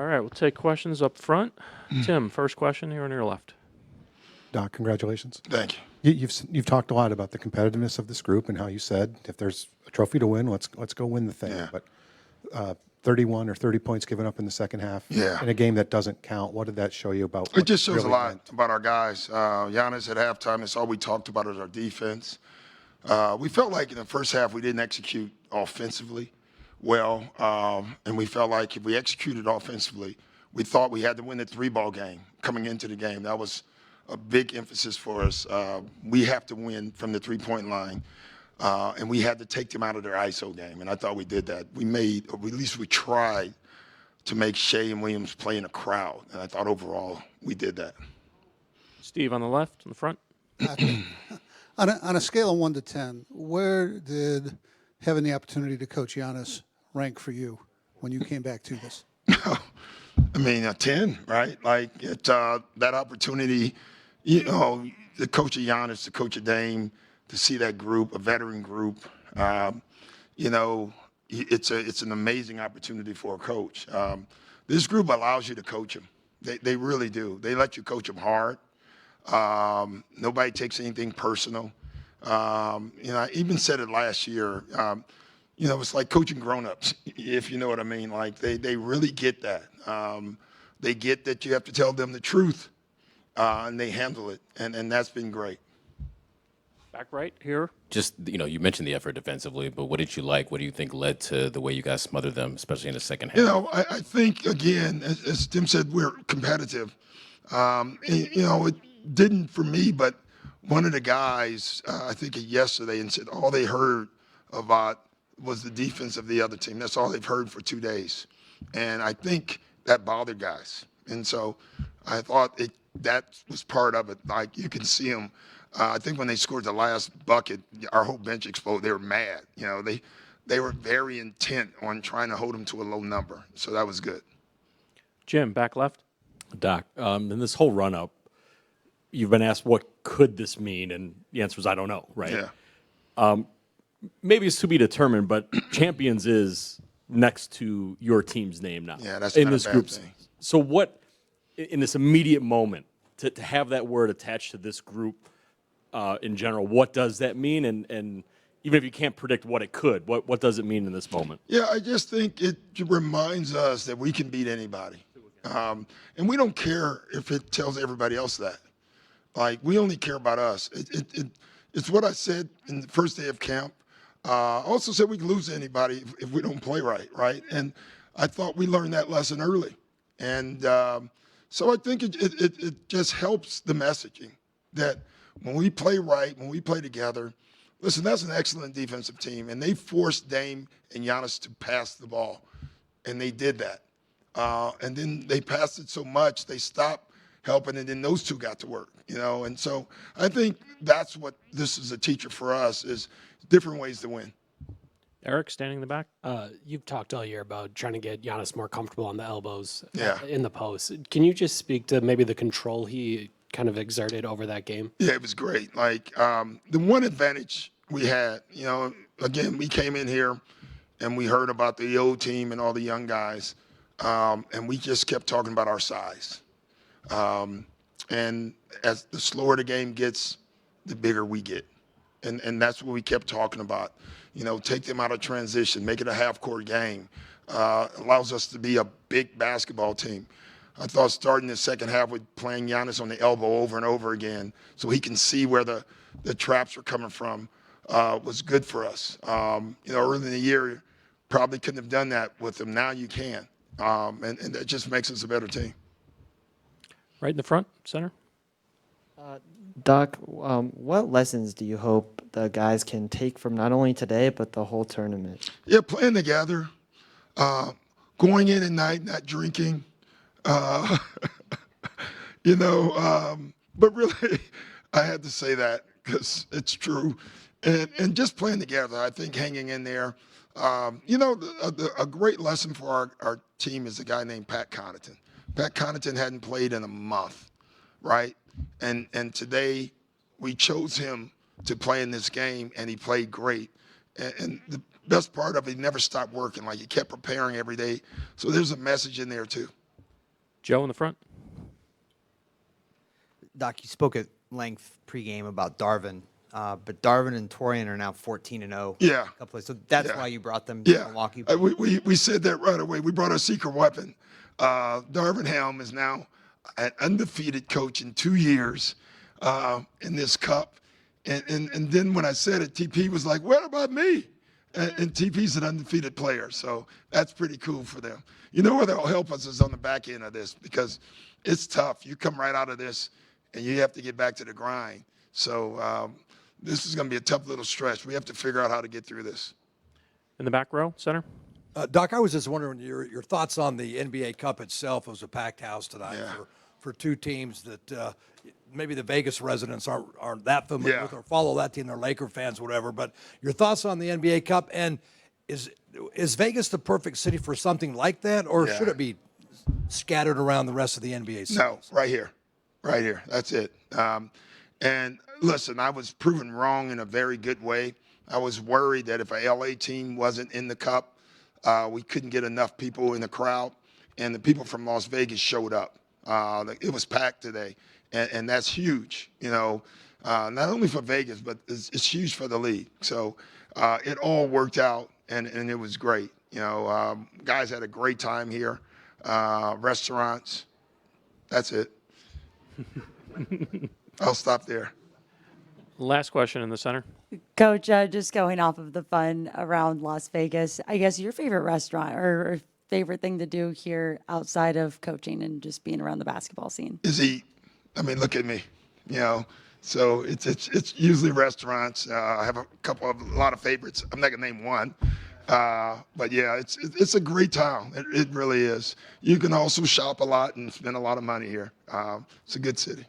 All right, we'll take questions up front. Tim, first question here on your left. Doc, congratulations. Thank you. You've talked a lot about the competitiveness of this group and how you said if there's a trophy to win, let's go win the thing. Yeah. But 31 or 30 points given up in the second half Yeah. in a game that doesn't count. What did that show you about? It just shows really a lot meant? about our guys. Giannis at halftime, that's all we talked about is our defense. We felt like in the first half we didn't execute offensively well, and we felt like if we executed offensively, we thought we had to win the three-ball game coming into the game. That was a big emphasis for us. We have to win from the three-point line, and we had to take them out of their ISO game, and I thought we did that. We made, or at least we tried, to make Shea and Williams play in a crowd, and I thought overall we did that. Steve on the left, in the front. On a scale of 1 to 10, where did having the opportunity to coach Giannis rank for you when you came back to this? I mean, a 10, right? Like that opportunity, you know, the coach of Giannis, the coach of Dame, to see that group, a veteran group, you know, it's an amazing opportunity for a coach. This group allows you to coach them. They really do. They let you coach them hard. Nobody takes anything personal. You know, I even said it last year. You know, it's like coaching grown-ups, if you know what I mean. Like they really get that. They get that you have to tell them the truth, and they handle it, and that's been great. Back right here. Just, you know, you mentioned the effort defensively, but what did you like? What do you think led to the way you guys smothered them, especially in the second half? You know, I think, again, as Tim said, we're competitive. And, you know, it didn't for me, but one of the guys, I think yesterday, and said all they heard about was the defense of the other team. That's all they've heard for 2 days. And I think that bothered guys. And so I thought that was part of it. Like, you can see them. I think when they scored the last bucket, our whole bench exploded. They were mad. You know, they were very intent on trying to hold them to a low number. So that was good. Jim, back left. Doc, in this whole run-up, you've been asked what could this mean, and the answer is I don't know, right? Yeah. Maybe it's to be determined, but champions is next to your team's name now. Yeah, that's in not a this bad group. thing. So what, in this immediate moment, to have that word attached to this group in general, what does that mean? And even if you can't predict what it could, what does it mean in this moment? Yeah, I just think it reminds us that we can beat anybody. And we don't care if it tells everybody else that. Like, we only care about us. It's what I said in the first day of camp. I also said we can lose to anybody if we don't play right? And I thought we learned that lesson early. And so I think it just helps the messaging that when we play right, when we play together, listen, that's an excellent defensive team. And they forced Dame and Giannis to pass the ball. And they did that. And then they passed it so much, they stopped helping, and then those two got to work, you know. And so I think that's what this is a teacher for us, is different ways to win. Eric, standing in the back. You've talked all year about trying to get Giannis more comfortable on the elbows Yeah. in the post. Can you just speak to maybe the control he kind of exerted over that game? Yeah, it was great. Like, the one advantage we had, you know, again, we came in here and we heard about the old team and all the young guys, and we just kept talking about our size. And as the slower the game gets, the bigger we get. And that's what we kept talking about. You know, take them out of transition, make it a half-court game. Allows us to be a big basketball team. I thought starting the second half with playing Giannis on the elbow over and over again so he can see where the traps are coming from was good for us. You know, early in the year, probably couldn't have done that with him. Now you can. And that just makes us a better team. Right in the front, center. Doc, what lessons do you hope the guys can take from not only today but the whole tournament? Yeah, playing together, going in at night, not drinking, you know. But really, I had to say that because it's true. And just playing together, I think hanging in there. You know, a great lesson for our team is a guy named Pat Connaughton. Pat Connaughton hadn't played in a month, right? And today we chose him to play in this game, and he played great. And the best part of it, he never stopped working. Like, he kept preparing every day. So there's a message in there, too. Joe in the front. Doc, you spoke at length pregame about Darvin, but Darvin and Torian are now 14-0. Yeah. So that's Yeah. why you brought them to Yeah, Milwaukee. we said that right away. We brought our secret weapon. Darvin Helm is now an undefeated coach in 2 years in this cup. And then when I said it, TP was like, what about me? And TP's an undefeated player, so that's pretty cool for them. You know where they'll help us is on the back end of this because it's tough. You come right out of this, and you have to get back to the grind. So this is going to be a tough little stretch. We have to figure out how to get through this. In the back row, center. Doc, I was just wondering your thoughts on the NBA Cup itself. It was a packed house tonight Yeah. for two teams that maybe the Vegas residents aren't that familiar Yeah. with or follow that team. They're Laker fans, whatever. But your thoughts on the NBA Cup, and is Vegas the perfect city for something like that, or Yeah. should it be scattered around the rest of the NBA cities? No, right here. Right here. That's it. And listen, I was proven wrong in a very good way. I was worried that if a LA team wasn't in the cup, we couldn't get enough people in the crowd. And the people from Las Vegas showed up. It was packed today. And that's huge, not only for Vegas, but it's huge for the league. So it all worked out, and it was great. Guys had a great time here. Restaurants. That's it. I'll stop there. Last question in the center. Coach, just going off of the fun around Las Vegas, I guess your favorite restaurant or favorite thing to do here outside of coaching and just being around the basketball scene? Is eat. I mean, look at me, So it's usually restaurants. I have a lot of favorites. I'm not gonna name one, but yeah, it's a great town. It really is. You can also shop a lot and spend a lot of money here. It's a good city.